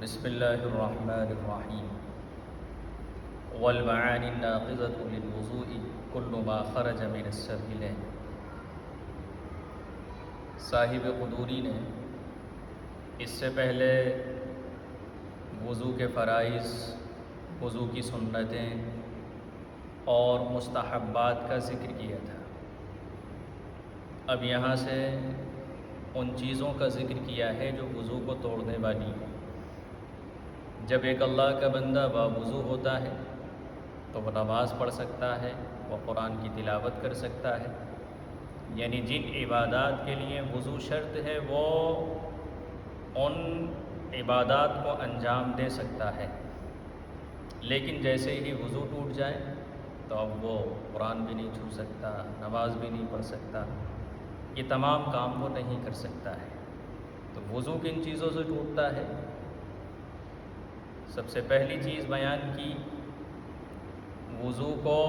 بسم اللہ الرحمن الرحیم والمعانی الناقضة للوضوء كل ما خرج من السبيلين۔ صاحب قدوری نے اس سے پہلے وضو کے فرائض، وضو کی سنتیں اور مستحبات کا ذکر کیا تھا۔ اب یہاں سے ان چیزوں کا ذکر کیا ہے جو وضو کو توڑنے والی ہیں۔ جب ایک اللہ کا بندہ باوضو ہوتا ہے تو وہ نماز پڑھ سکتا ہے، وہ قرآن کی تلاوت کر سکتا ہے، یعنی جن عبادات کے لیے وضو شرط ہے وہ ان عبادات کو انجام دے سکتا ہے۔ لیکن جیسے ہی وضو ٹوٹ جائے تو اب وہ قرآن بھی نہیں چھو سکتا، نماز بھی نہیں پڑھ سکتا، یہ تمام کام وہ نہیں کر سکتا ہے۔ تو وضو کن چیزوں سے ٹوٹتا ہے؟ سب سے پہلی چیز بیان کی، وضو کو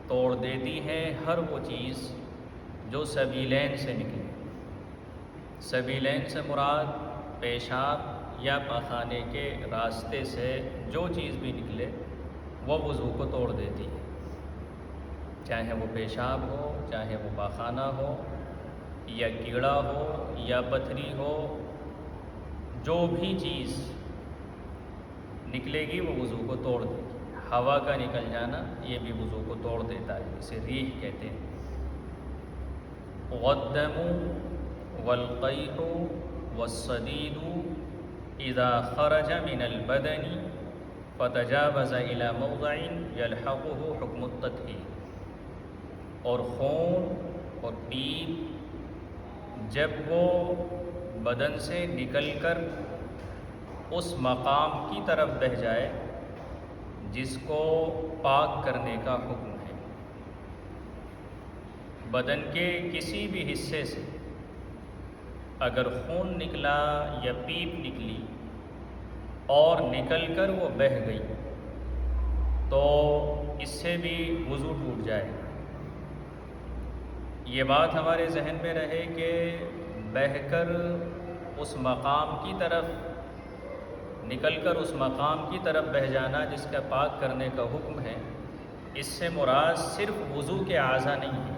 توڑ دیتی ہے ہر وہ چیز جو سبیلین سے نکلے۔ سبیلین سے مراد پیشاب یا پاخانے کے راستے سے جو چیز بھی نکلے وہ وضو کو توڑ دیتی ہے، چاہے وہ پیشاب ہو، چاہے وہ پاخانہ ہو، یا کیڑا ہو، یا پتھری ہو، جو بھی چیز نکلے گی وہ وضو کو توڑ دے گی۔ ہوا کا نکل جانا یہ بھی وضو کو توڑ دیتا ہے، اسے ریح کہتے ہیں۔ والدم والقیح والصدید اذا خرج من البدن فتجاوز الى موضع يلحقه حکم التطہیر۔ اور خون اور پیپ جب وہ بدن سے نکل کر اس مقام کی طرف بہہ جائے جس کو پاک کرنے کا حکم ہے۔ بدن کے کسی بھی حصے سے اگر خون نکلا یا پیپ نکلی اور نکل کر وہ بہہ گئی تو اس سے بھی وضو ٹوٹ جائے گا۔ یہ بات ہمارے ذہن میں رہے کہ بہہ کر اس مقام کی طرف، نکل کر اس مقام کی طرف بہہ جانا جس کا پاک کرنے کا حکم ہے، اس سے مراد صرف وضو کے اعضاء نہیں ہے،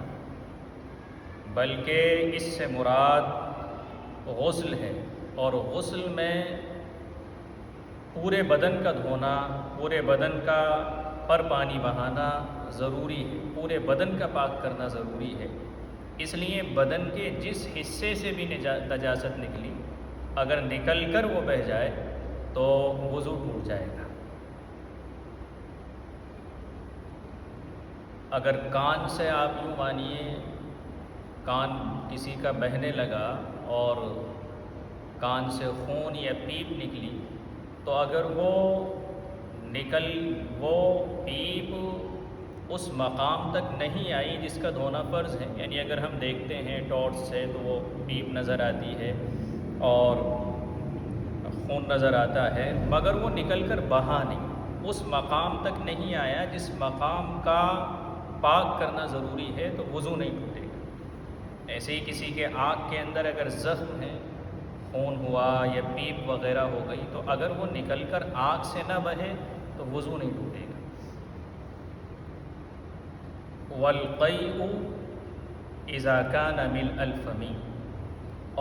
بلکہ اس سے مراد غسل ہے، اور غسل میں پورے بدن کا دھونا، پورے بدن کا پر پانی بہانا ضروری ہے، پورے بدن کا پاک کرنا ضروری ہے۔ اس لیے بدن کے جس حصے سے بھی نجاست نکلی اگر نکل کر وہ بہہ جائے تو وضو ٹوٹ جائے گا۔ اگر کان سے آپ یوں مانیے کان کسی کا بہنے لگا اور کان سے خون یا پیپ نکلی تو اگر وہ پیپ اس مقام تک نہیں آئی جس کا دھونا فرض ہے، یعنی اگر ہم دیکھتے ہیں ٹارچ سے تو وہ پیپ نظر آتی ہے اور خون نظر آتا ہے، مگر وہ نکل کر بہا نہیں، اس مقام تک نہیں آیا جس مقام کا پاک کرنا ضروری ہے، تو وضو نہیں ٹوٹے گا۔ ایسے ہی کسی کے آنکھ کے اندر اگر زخم ہے، خون ہوا یا پیپ وغیرہ ہو گئی، تو اگر وہ نکل کر آنکھ سے نہ بہے تو وضو نہیں ٹوٹے گا۔ والقیء اذا کان ملء الفم،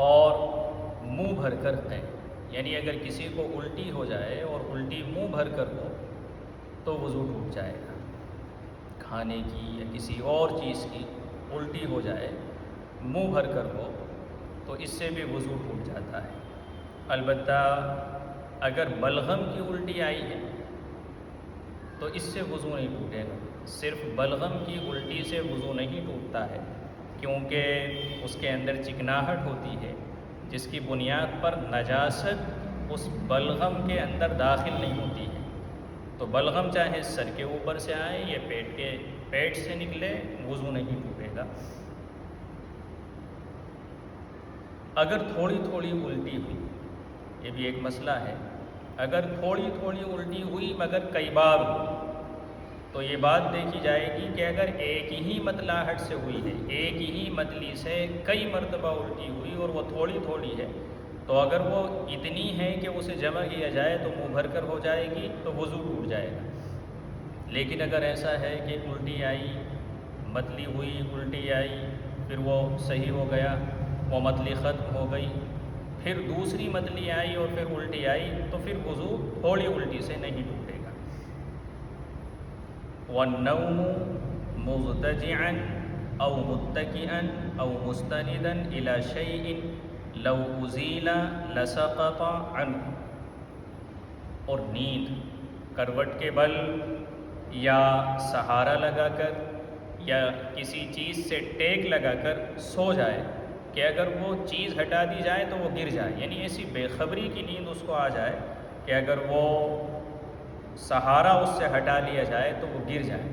اور منہ بھر کر قے، یعنی اگر کسی کو الٹی ہو جائے اور الٹی منہ بھر کر ہو تو وضو ٹوٹ جائے گا۔ کھانے کی یا کسی اور چیز کی الٹی ہو جائے، منہ بھر کر ہو، تو اس سے بھی وضو ٹوٹ جاتا ہے۔ البتہ اگر بلغم کی الٹی آئی ہے تو اس سے وضو نہیں ٹوٹے گا۔ صرف بلغم کی الٹی سے وضو نہیں ٹوٹتا ہے، کیونکہ اس کے اندر چکناہٹ ہوتی ہے جس کی بنیاد پر نجاست اس بلغم کے اندر داخل نہیں ہوتی ہے۔ تو بلغم چاہے سر کے اوپر سے آئے یا پیٹ سے نکلے، وضو نہیں ٹوٹے گا۔ اگر تھوڑی تھوڑی الٹی ہوئی، یہ بھی ایک مسئلہ ہے، اگر تھوڑی تھوڑی الٹی ہوئی مگر کئی بار ہوئی تو یہ بات دیکھی جائے گی کہ اگر ایک ہی متلاحٹ سے ہوئی ہے، ایک ہی متلی سے کئی مرتبہ الٹی ہوئی اور وہ تھوڑی تھوڑی ہے، تو اگر وہ اتنی ہے کہ اسے جمع کیا جائے تو منہ بھر کر ہو جائے گی تو وضو ٹوٹ جائے گا۔ لیکن اگر ایسا ہے کہ الٹی آئی، متلی ہوئی، الٹی آئی، پھر وہ صحیح ہو گیا، وہ متلی ختم ہو گئی، پھر دوسری متلی آئی اور پھر الٹی آئی، تو پھر وضو تھوڑی الٹی سے نہیں ٹوٹے گا۔ والنوم مضطجعا او متکئا او مستندا الى شیء لو ازیل لسقط عنہ، اور نیند کروٹ کے بل یا سہارا لگا کر یا کسی چیز سے ٹیک لگا کر سو جائے کہ اگر وہ چیز ہٹا دی جائے تو وہ گر جائے، یعنی ایسی بے خبری کی نیند اس کو آ جائے کہ اگر وہ سہارا اس سے ہٹا لیا جائے تو وہ گر جائے۔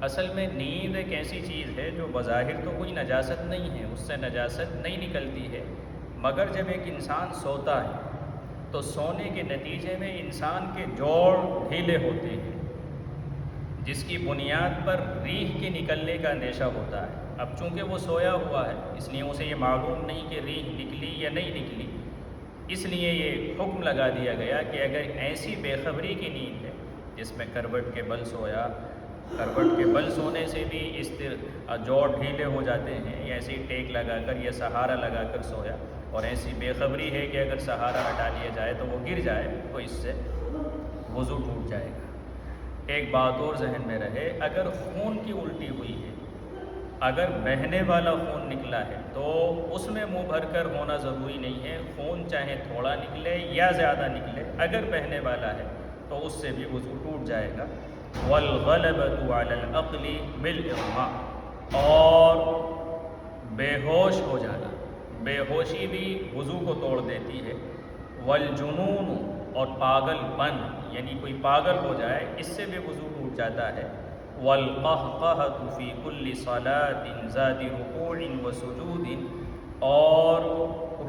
اصل میں نیند ایک ایسی چیز ہے جو بظاہر تو کوئی نجاست نہیں ہے، اس سے نجاست نہیں نکلتی ہے، مگر جب ایک انسان سوتا ہے تو سونے کے نتیجے میں انسان کے جوڑ ڈھیلے ہوتے ہیں، جس کی بنیاد پر ریح کے نکلنے کا اندیشہ ہوتا ہے۔ اب چونکہ وہ سویا ہوا ہے اس لیے اسے یہ معلوم نہیں کہ ریح نکلی یا نہیں نکلی، اس لیے یہ حکم لگا دیا گیا کہ اگر ایسی بے خبری کی نیند ہے جس میں کروٹ کے بل سویا، کروٹ کے بل سونے سے بھی جوڑ ڈھیلے ہو جاتے ہیں، یا ایسی ٹیک لگا کر یا سہارا لگا کر سویا، اور ایسی بے خبری ہے کہ اگر سہارا ہٹا لیا جائے تو وہ گر جائے، تو اس سے وضو ٹوٹ جائے گا۔ ایک بات اور ذہن میں رہے، اگر خون کی الٹی ہوئی ہے، اگر بہنے والا خون نکلا ہے تو اس میں منہ بھر کر ہونا ضروری نہیں ہے، خون چاہے تھوڑا نکلے یا زیادہ نکلے، اگر بہنے والا ہے تو اس سے بھی وضو ٹوٹ جائے گا۔ والغلبۃ علی العقل بالاغماء، اور بے ہوش ہو جانا، بے ہوشی بھی وضو کو توڑ دیتی ہے۔ والجنون، اور پاگل پن، یعنی کوئی پاگل ہو جائے، اس سے بھی وضو ٹوٹ جاتا ہے۔ والقہقہۃ فی کل صلاۃ ذات رکوع وسجود، اور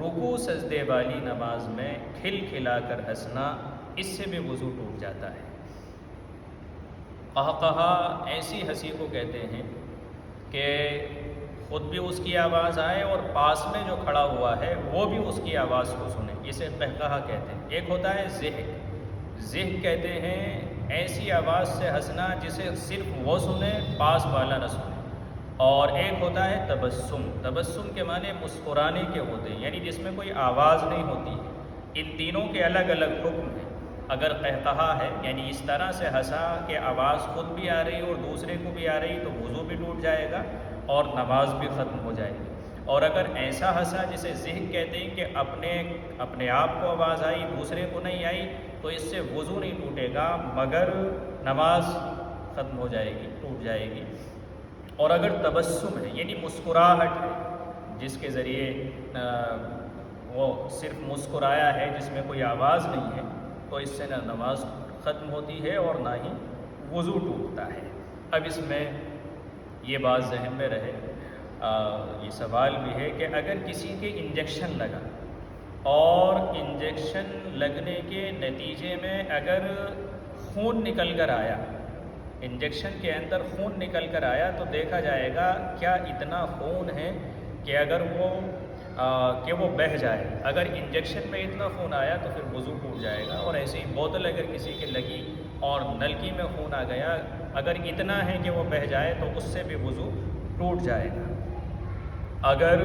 رکوع سجدے والی نماز میں کھل کھلا کر ہنسنا، اس سے بھی وضو ٹوٹ جاتا ہے۔ قہقہا ایسی ہنسی کو کہتے ہیں کہ خود بھی اس کی آواز آئے اور پاس میں جو کھڑا ہوا ہے وہ بھی اس کی آواز کو سنے، اسے قہقہا کہتے ہیں۔ ایک ہوتا ہے ضحک، ضحک کہتے ہیں ایسی آواز سے ہنسنا جسے صرف وہ سنے، پاس والا نہ سنے۔ اور ایک ہوتا ہے تبسم، تبسم کے معنی مسکرانے کے ہوتے ہیں، یعنی جس میں کوئی آواز نہیں ہوتی۔ ان تینوں کے الگ الگ حکم ہیں۔ اگر قہقہا ہے یعنی اس طرح سے ہنسا کہ آواز خود بھی آ رہی اور دوسرے کو بھی آ رہی، تو وضو بھی ٹوٹ جائے گا اور نماز بھی ختم ہو جائے گی۔ اور اگر ایسا ہنسا جسے ضحک کہتے ہیں کہ اپنے آپ کو آواز آئی دوسرے کو نہیں آئی، تو اس سے وضو نہیں ٹوٹے گا مگر نماز ختم ہو جائے گی، ٹوٹ جائے گی۔ اور اگر تبسم ہے یعنی مسکراہٹ ہے، جس کے ذریعے وہ صرف مسکرایا ہے، جس میں کوئی آواز نہیں ہے، تو اس سے نہ نماز ختم ہوتی ہے اور نہ ہی وضو ٹوٹتا ہے۔ اب اس میں یہ بات ذہن میں رہے، یہ سوال بھی ہے کہ اگر کسی کے انجیکشن لگا اور انجیکشن لگنے کے نتیجے میں اگر خون نکل کر آیا، انجیکشن کے اندر خون نکل کر آیا، تو دیکھا جائے گا کیا اتنا خون ہے کہ اگر وہ بہہ جائے۔ اگر انجیکشن میں اتنا خون آیا تو پھر وضو ٹوٹ جائے گا۔ اور ایسے ہی بوتل اگر کسی کے لگی اور نلکی میں خون آ گیا، اگر اتنا ہے کہ وہ بہہ جائے تو اس سے بھی وضو ٹوٹ جائے گا۔ اگر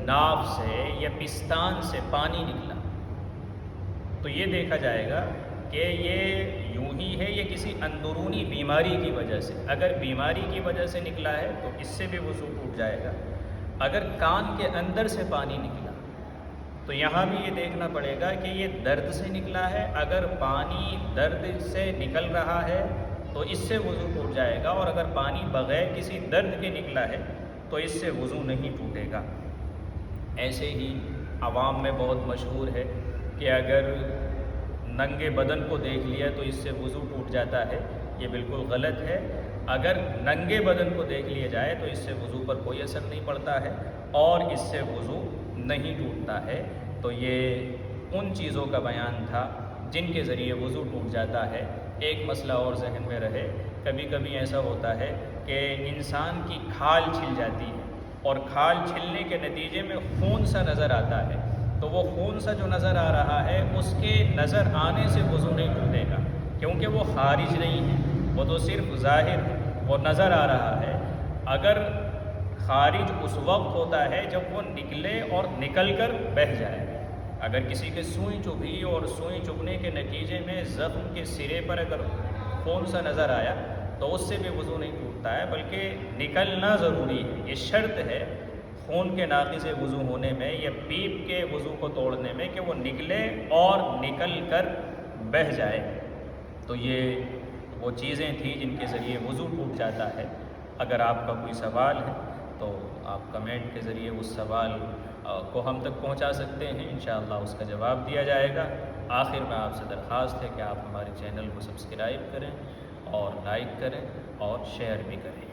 ناف سے یا پستان سے پانی نکلا تو یہ دیکھا جائے گا کہ یہ یوں ہی ہے یا کسی اندرونی بیماری کی وجہ سے۔ اگر بیماری کی وجہ سے نکلا ہے تو اس سے بھی وضو ٹوٹ جائے گا۔ اگر کان کے اندر سے پانی نکلا تو یہاں بھی یہ دیکھنا پڑے گا کہ یہ درد سے نکلا ہے۔ اگر پانی درد سے نکل رہا ہے تو اس سے وضو ٹوٹ جائے گا، اور اگر پانی بغیر کسی درد کے نکلا ہے تو اس سے وضو نہیں ٹوٹے گا۔ ایسے ہی عوام میں بہت مشہور ہے کہ اگر ننگے بدن کو دیکھ لیا تو اس سے وضو ٹوٹ جاتا ہے، یہ بالکل غلط ہے۔ اگر ننگے بدن کو دیکھ لیا جائے تو اس سے وضو پر کوئی اثر نہیں پڑتا ہے اور اس سے وضو نہیں ٹوٹتا ہے۔ تو یہ ان چیزوں کا بیان تھا جن کے ذریعے وضو ٹوٹ جاتا ہے۔ ایک مسئلہ اور ذہن میں رہے، کبھی کبھی ایسا ہوتا ہے کہ انسان کی کھال چھل جاتی ہے اور کھال چھلنے کے نتیجے میں خون سا نظر آتا ہے، تو وہ خون سا جو نظر آ رہا ہے اس کے نظر آنے سے وضو نہیں ٹوٹے گا، کیونکہ وہ خارج نہیں ہے، وہ تو صرف ظاہر وہ نظر آ رہا ہے۔ اگر خارج اس وقت ہوتا ہے جب وہ نکلے اور نکل کر بہہ جائے۔ اگر کسی کے سوئی چبھی اور سوئی چبھنے کے نتیجے میں زخم کے سرے پر اگر خون سا نظر آیا تو اس سے بھی وضو نہیں ٹوٹتا ہے، بلکہ نکلنا ضروری ہے۔ یہ شرط ہے خون کے ناقص وضو ہونے میں یا پیپ کے وضو کو توڑنے میں کہ وہ نکلے اور نکل کر بہہ جائے۔ تو یہ وہ چیزیں تھیں جن کے ذریعے وضو ٹوٹ جاتا ہے۔ اگر آپ کا کوئی سوال ہے تو آپ کمنٹ کے ذریعے اس سوال کو ہم تک پہنچا سکتے ہیں، انشاءاللہ اس کا جواب دیا جائے گا۔ آخر میں آپ سے درخواست ہے کہ آپ ہمارے چینل کو سبسکرائب کریں اور لائک کریں اور شیئر بھی کریں۔